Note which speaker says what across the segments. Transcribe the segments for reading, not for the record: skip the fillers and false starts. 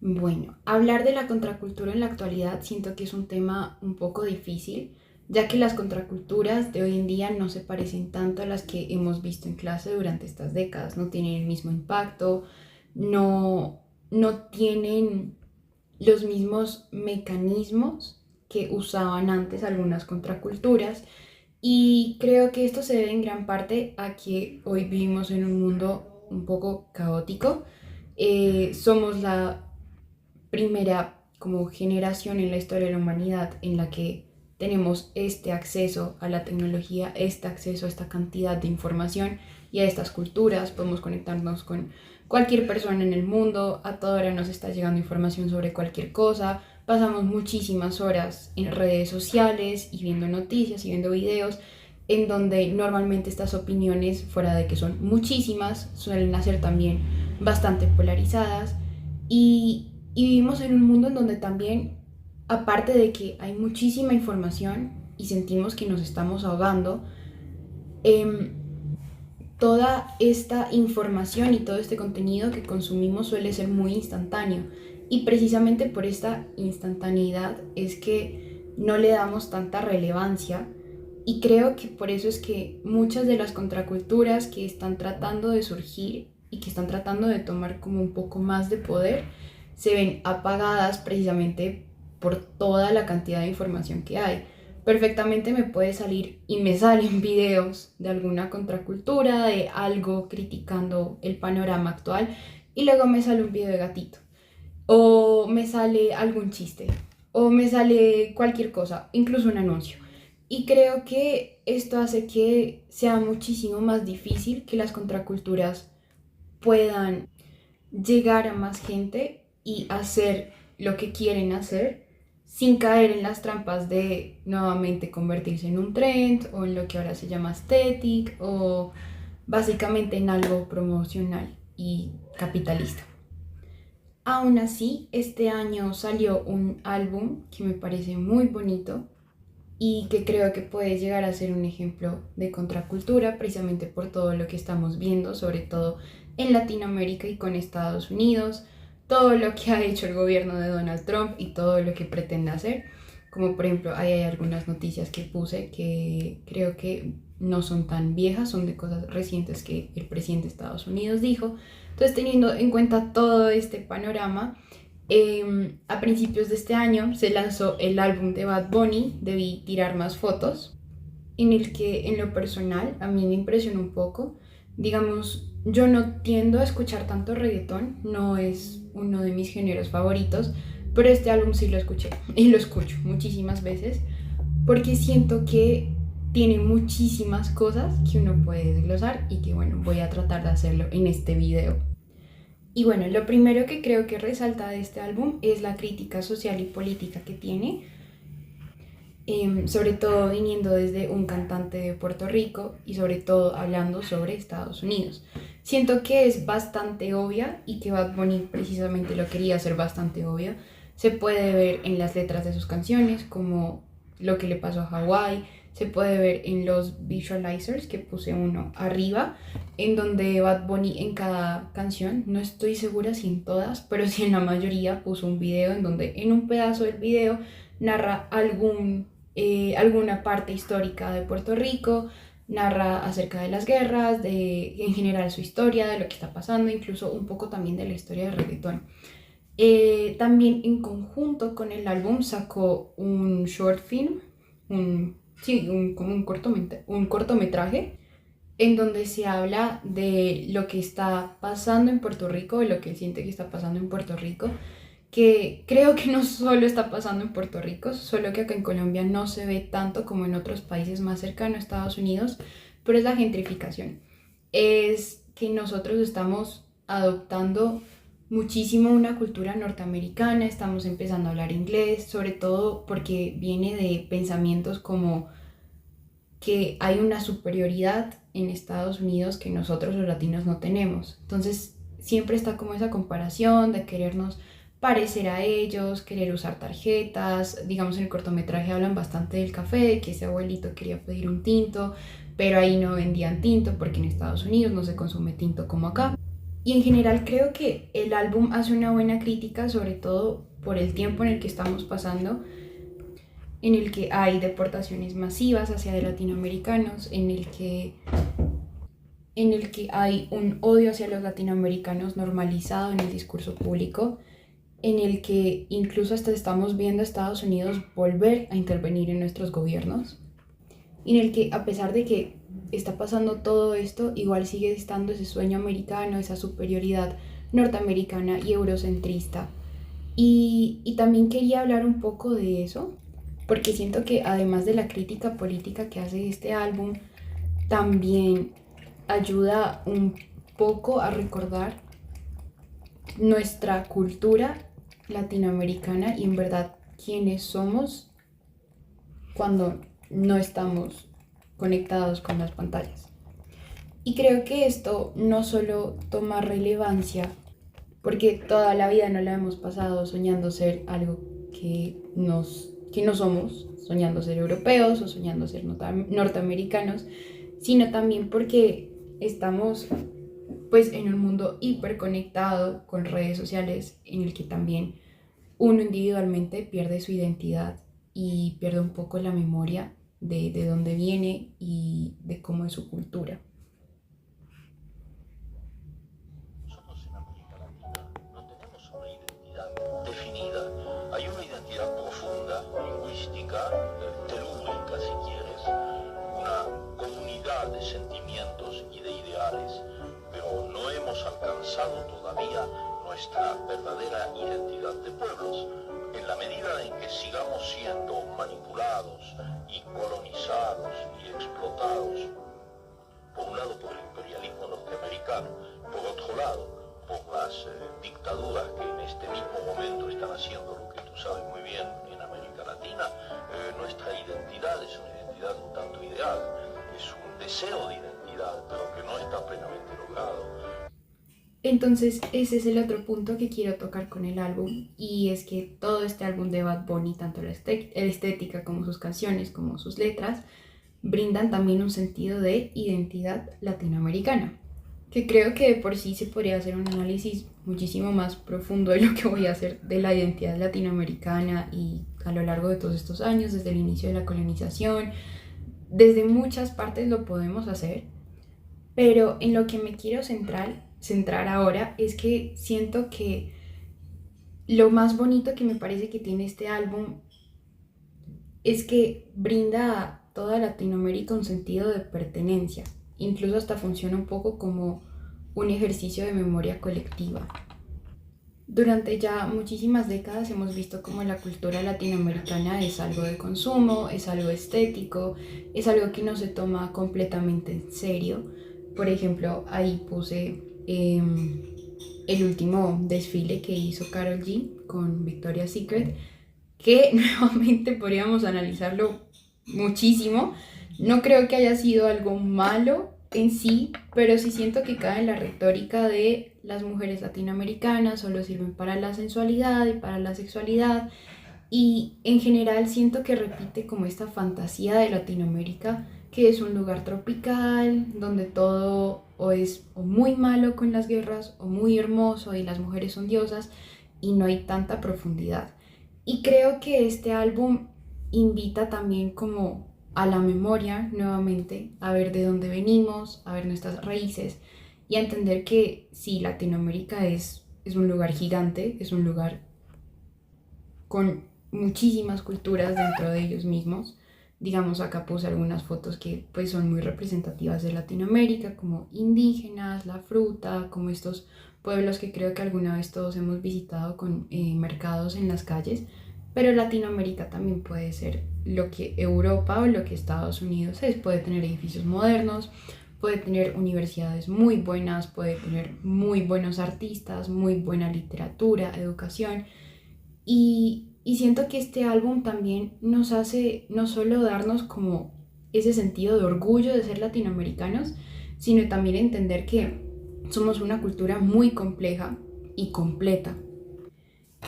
Speaker 1: Bueno, hablar de la contracultura en la actualidad siento que es un tema un poco difícil, ya que las contraculturas de hoy en día no se parecen tanto a las que hemos visto en clase durante estas décadas, no tienen el mismo impacto, no, no tienen los mismos mecanismos que usaban antes algunas contraculturas y creo que esto se debe en gran parte a que hoy vivimos en un mundo un poco caótico. Somos la primera como generación en la historia de la humanidad en la que tenemos este acceso a la tecnología, este acceso a esta cantidad de información y a estas culturas. Podemos conectarnos con cualquier persona en el mundo, a toda hora nos está llegando información sobre cualquier cosa, pasamos muchísimas horas en redes sociales y viendo noticias y viendo videos en donde normalmente estas opiniones, fuera de que son muchísimas, suelen ser también bastante polarizadas y vivimos en un mundo en donde también, aparte de que hay muchísima información y sentimos que nos estamos ahogando, eh, toda esta información y todo este contenido que consumimos suele ser muy instantáneo. Y precisamente por esta instantaneidad es que no le damos tanta relevancia y creo que por eso es que muchas de las contraculturas que están tratando de surgir y que están tratando de tomar como un poco más de poder se ven apagadas precisamente por toda la cantidad de información que hay. Perfectamente me puede salir y me salen videos de alguna contracultura, de algo criticando el panorama actual y luego me sale un video de gatito o me sale algún chiste o me sale cualquier cosa, incluso un anuncio. Y creo que esto hace que sea muchísimo más difícil que las contraculturas puedan llegar a más gente y hacer lo que quieren hacer sin caer en las trampas de nuevamente convertirse en un trend o en lo que ahora se llama aesthetic o básicamente en algo promocional y capitalista. Aún así, este año salió un álbum que me parece muy bonito y que creo que puede llegar a ser un ejemplo de contracultura precisamente por todo lo que estamos viendo, sobre todo en Latinoamérica y con Estados Unidos, todo lo que ha hecho el gobierno de Donald Trump y todo lo que pretende hacer. Como por ejemplo, ahí hay algunas noticias que puse que creo que no son tan viejas, son de cosas recientes que el presidente de Estados Unidos dijo. Entonces, teniendo en cuenta todo este panorama, a principios de este año se lanzó el álbum de Bad Bunny, Debí tirar más fotos, en el que en lo personal a mí me impresionó un poco. Digamos, yo no tiendo a escuchar tanto reggaetón, no es uno de mis géneros favoritos, pero este álbum sí lo escuché y lo escucho muchísimas veces porque siento que tiene muchísimas cosas que uno puede desglosar y que bueno, voy a tratar de hacerlo en este video. Y bueno, lo primero que creo que resalta de este álbum es la crítica social y política que tiene, sobre todo viniendo desde un cantante de Puerto Rico y sobre todo hablando sobre Estados Unidos. Siento que es bastante obvia y que Bad Bunny precisamente lo quería hacer bastante obvia. Se puede ver en las letras de sus canciones, como lo que le pasó a Hawái, se puede ver en los visualizers, que puse uno arriba, en donde Bad Bunny en cada canción, no estoy segura si en todas, pero sí en la mayoría, puso un video en donde en un pedazo del video narra alguna parte histórica de Puerto Rico, narra acerca de las guerras, de en general su historia, de lo que está pasando, incluso un poco también de la historia del reggaetón. También en conjunto con el álbum sacó un short film, sí, como un cortometraje, en donde se habla de lo que está pasando en Puerto Rico, de lo que él siente que está pasando en Puerto Rico, que creo que no solo está pasando en Puerto Rico, solo que acá en Colombia no se ve tanto como en otros países más cercanos a Estados Unidos, pero es la gentrificación. Es que nosotros estamos adoptando muchísimo una cultura norteamericana, estamos empezando a hablar inglés, sobre todo porque viene de pensamientos como que hay una superioridad en Estados Unidos que nosotros los latinos no tenemos. Entonces siempre está como esa comparación de querernos parecer a ellos, querer usar tarjetas. Digamos, en el cortometraje hablan bastante del café, de que ese abuelito quería pedir un tinto, pero ahí no vendían tinto porque en Estados Unidos no se consume tinto como acá. Y en general creo que el álbum hace una buena crítica, sobre todo por el tiempo en el que estamos pasando, en el que hay deportaciones masivas hacia latinoamericanos, en el que hay un odio hacia los latinoamericanos normalizado en el discurso público, en el que incluso hasta estamos viendo a Estados Unidos volver a intervenir en nuestros gobiernos, en el que a pesar de que está pasando todo esto, igual sigue estando ese sueño americano, esa superioridad norteamericana y eurocentrista. Y también quería hablar un poco de eso, porque siento que además de la crítica política que hace este álbum, también ayuda un poco a recordar nuestra cultura latinoamericana y en verdad quiénes somos cuando no estamos conectados con las pantallas. Y creo que esto no solo toma relevancia porque toda la vida no la hemos pasado soñando ser algo que no somos, soñando ser europeos o soñando ser norteamericanos, sino también porque estamos pues en un mundo hiperconectado con redes sociales en el que también uno individualmente pierde su identidad y pierde un poco la memoria de dónde viene y de cómo es su cultura.
Speaker 2: Nosotros en América Latina no tenemos una identidad definida. Hay una identidad profunda, lingüística, telúrica si quieres, una comunidad de sentimientos y de ideales, pero no hemos alcanzado todavía nuestra verdadera identidad de pueblos. En la medida en que sigamos siendo manipulados y colonizados y explotados, por un lado por el imperialismo norteamericano, por otro lado por las dictaduras que en este mismo momento están haciendo lo que tú sabes muy bien en América Latina, nuestra identidad es una identidad un tanto ideal, es un deseo de identidad, pero que no está plenamente logrado.
Speaker 1: Entonces ese es el otro punto que quiero tocar con el álbum y es que todo este álbum de Bad Bunny, tanto la estética como sus canciones, como sus letras, brindan también un sentido de identidad latinoamericana, que creo que de por sí se podría hacer un análisis muchísimo más profundo de lo que voy a hacer de la identidad latinoamericana y a lo largo de todos estos años, desde el inicio de la colonización, desde muchas partes lo podemos hacer, pero en lo que me quiero centrar ahora es que siento que lo más bonito que me parece que tiene este álbum es que brinda a toda Latinoamérica un sentido de pertenencia. Incluso hasta funciona un poco como un ejercicio de memoria colectiva. Durante ya muchísimas décadas hemos visto cómo la cultura latinoamericana es algo de consumo, es algo estético, es algo que no se toma completamente en serio. Por ejemplo, ahí puse el último desfile que hizo Karol G con Victoria's Secret, que nuevamente podríamos analizarlo muchísimo. No creo que haya sido algo malo en sí, pero sí siento que cae en la retórica de las mujeres latinoamericanas solo sirven para la sensualidad y para la sexualidad. Y en general siento que repite como esta fantasía de Latinoamérica, que es un lugar tropical, donde todo o es o muy malo con las guerras o muy hermoso y las mujeres son diosas y no hay tanta profundidad. Y creo que este álbum invita también como a la memoria nuevamente, a ver de dónde venimos, a ver nuestras raíces y a entender que sí, Latinoamérica es un lugar gigante, es un lugar con muchísimas culturas dentro de ellos mismos. Digamos, acá puse algunas fotos que pues son muy representativas de Latinoamérica, como indígenas, la fruta, como estos pueblos que creo que alguna vez todos hemos visitado con mercados en las calles, pero Latinoamérica también puede ser lo que Europa o lo que Estados Unidos es, puede tener edificios modernos, puede tener universidades muy buenas, puede tener muy buenos artistas, muy buena literatura, educación y siento que este álbum también nos hace no solo darnos como ese sentido de orgullo de ser latinoamericanos, sino también entender que somos una cultura muy compleja y completa.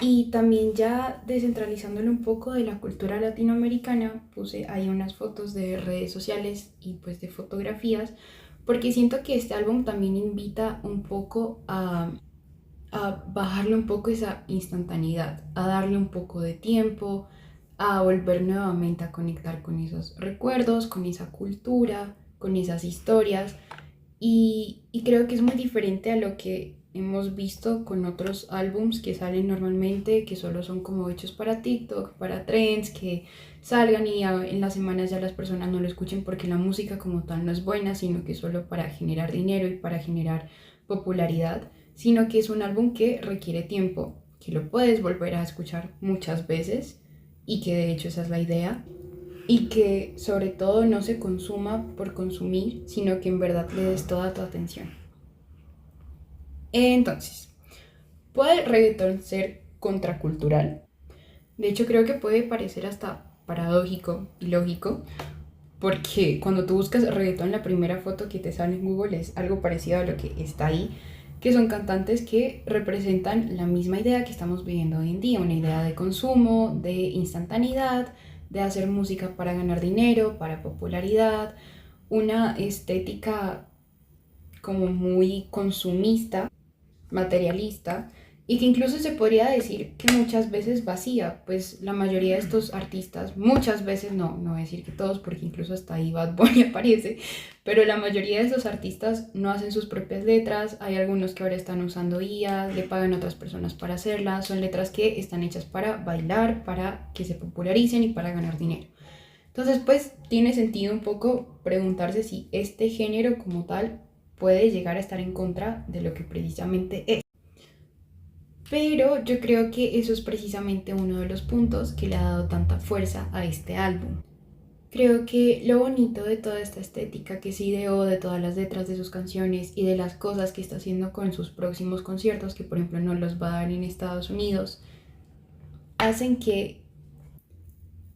Speaker 1: Y también ya descentralizándolo un poco de la cultura latinoamericana, puse ahí unas fotos de redes sociales y pues de fotografías, porque siento que este álbum también invita un poco a bajarle un poco esa instantaneidad, a darle un poco de tiempo, a volver nuevamente a conectar con esos recuerdos, con esa cultura, con esas historias. Y creo que es muy diferente a lo que hemos visto con otros álbums que salen normalmente, que solo son como hechos para TikTok, para trends, que salgan y en las semanas ya las personas no lo escuchen porque la música como tal no es buena, sino que es solo para generar dinero y para generar popularidad, sino que es un álbum que requiere tiempo, que lo puedes volver a escuchar muchas veces y que de hecho esa es la idea y que sobre todo no se consuma por consumir, sino que en verdad le des toda tu atención. Entonces, ¿puede el reggaetón ser contracultural? De hecho, creo que puede parecer hasta paradójico y lógico, porque cuando tú buscas reggaetón, la primera foto que te sale en Google es algo parecido a lo que está ahí, que son cantantes que representan la misma idea que estamos viviendo hoy en día, una idea de consumo, de instantaneidad, de hacer música para ganar dinero, para popularidad, una estética como muy consumista, materialista, y que incluso se podría decir que muchas veces vacía, pues la mayoría de estos artistas, muchas veces no voy a decir que todos, porque incluso hasta ahí Bad Bunny aparece, pero la mayoría de estos artistas no hacen sus propias letras, hay algunos que ahora están usando IA, le pagan a otras personas para hacerlas, son letras que están hechas para bailar, para que se popularicen y para ganar dinero. Entonces, pues tiene sentido un poco preguntarse si este género como tal puede llegar a estar en contra de lo que precisamente es. Pero yo creo que eso es precisamente uno de los puntos que le ha dado tanta fuerza a este álbum. Creo que lo bonito de toda esta estética que se ideó, de todas las letras de sus canciones y de las cosas que está haciendo con sus próximos conciertos, que por ejemplo no los va a dar en Estados Unidos, hacen que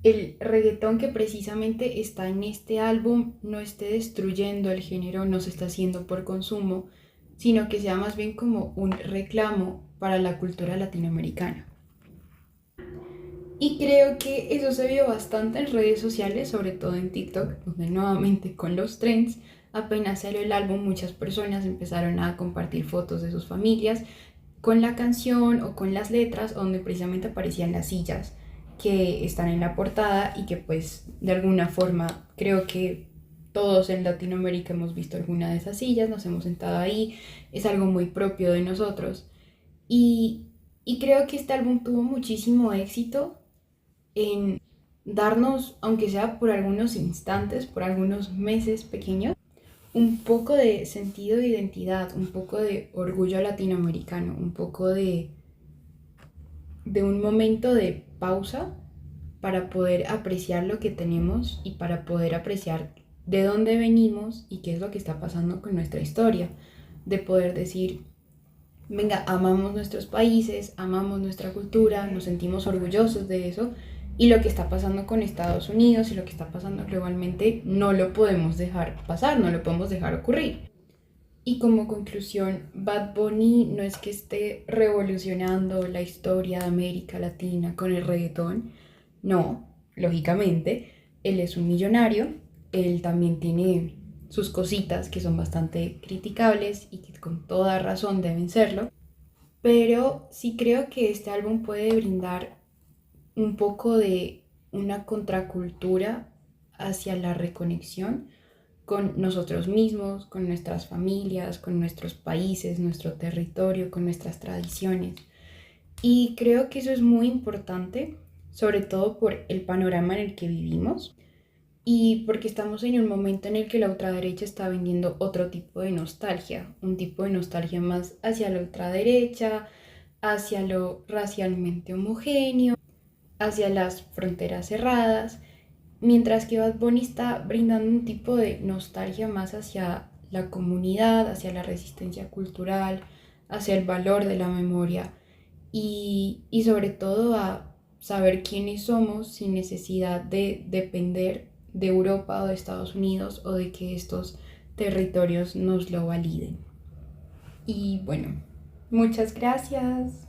Speaker 1: el reggaetón que precisamente está en este álbum no esté destruyendo el género, no se está haciendo por consumo, sino que sea más bien como un reclamo para la cultura latinoamericana. Y creo que eso se vio bastante en redes sociales, sobre todo en TikTok, donde nuevamente con los trends, apenas salió el álbum, muchas personas empezaron a compartir fotos de sus familias con la canción o con las letras, donde precisamente aparecían las sillas que están en la portada y que pues de alguna forma creo que todos en Latinoamérica hemos visto alguna de esas sillas, nos hemos sentado ahí, es algo muy propio de nosotros. Y, y creo que este álbum tuvo muchísimo éxito en darnos, aunque sea por algunos instantes, por algunos meses pequeños, un poco de sentido de identidad, un poco de orgullo latinoamericano, un poco de un momento de pausa para poder apreciar lo que tenemos y para poder apreciar de dónde venimos y qué es lo que está pasando con nuestra historia. De poder decir, venga, amamos nuestros países, amamos nuestra cultura, nos sentimos orgullosos de eso y lo que está pasando con Estados Unidos y lo que está pasando globalmente no lo podemos dejar pasar, no lo podemos dejar ocurrir. Y como conclusión, Bad Bunny no es que esté revolucionando la historia de América Latina con el reggaetón, no, lógicamente, él es un millonario, él también tiene sus cositas que son bastante criticables y que con toda razón deben serlo, pero sí creo que este álbum puede brindar un poco de una contracultura hacia la reconexión con nosotros mismos, con nuestras familias, con nuestros países, nuestro territorio, con nuestras tradiciones. Y creo que eso es muy importante, sobre todo por el panorama en el que vivimos y porque estamos en un momento en el que la ultraderecha está vendiendo otro tipo de nostalgia, un tipo de nostalgia más hacia la ultraderecha, hacia lo racialmente homogéneo, hacia las fronteras cerradas, mientras que Bad Bunny está brindando un tipo de nostalgia más hacia la comunidad, hacia la resistencia cultural, hacia el valor de la memoria y sobre todo a saber quiénes somos sin necesidad de depender de Europa o de Estados Unidos o de que estos territorios nos lo validen. Y bueno, muchas gracias.